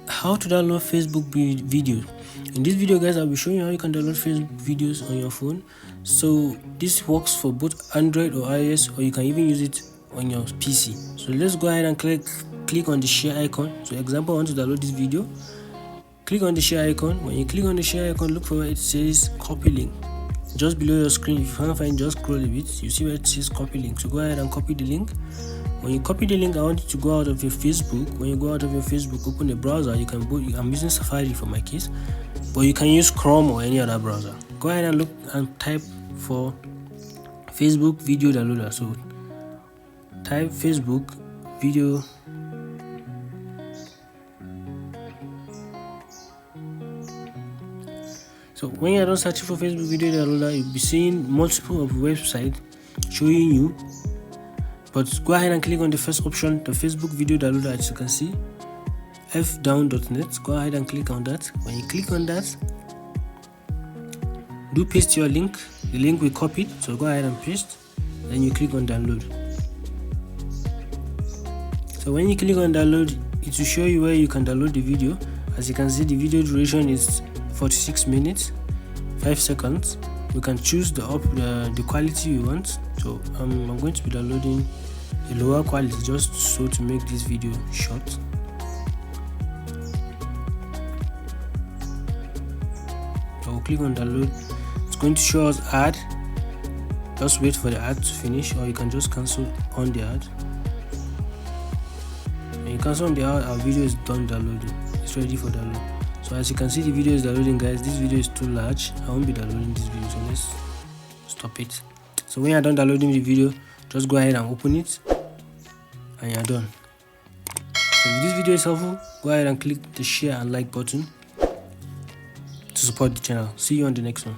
How to download Facebook video. In this video, guys, I'll be showing you how you can download Facebook videos on your phone. So this works for both Android or iOS, or you can even use it on your PC. So let's go ahead and click on the share icon. So example, I want to download this video. Click on the share icon. When you click on the share icon, look for where it says copy link. Just below your screen, if you can't find, just scroll a bit. You see where it says copy link. So go ahead and copy the link. When you copy the link, I want you to go out of your Facebook. When you go out of your Facebook, open a browser. You can I'm using Safari for my case, but you can use Chrome or any other browser. Go ahead and look and type for Facebook video downloader. So type Facebook video. So when you're done searching for Facebook video downloader, you'll be seeing multiple of websites showing you. But go ahead and click on the first option, the Facebook video downloader, as you can see, fdown.net. Go ahead and click on that. When you click on that, do paste your link. The link we copied, so go ahead and paste. Then you click on download. So when you click on download, it will show you where you can download the video. As you can see, the video duration is 46 minutes 5 seconds. You can choose the quality you want. So I'm going to be downloading a lower quality just so to make this video short. So we'll click on download. It's going to show us ad. Just wait for the ad to finish, or you can just cancel on the ad. When you cancel on the ad, our video is done downloading. It's ready for download. So as you can see, the video is downloading, guys. This video is too large. I won't be downloading this video, so let's stop it. So when you're done downloading the video, just go ahead and open it, and you're done. So if this video is helpful, go ahead and click the share and like button to support the channel. See you on the next one.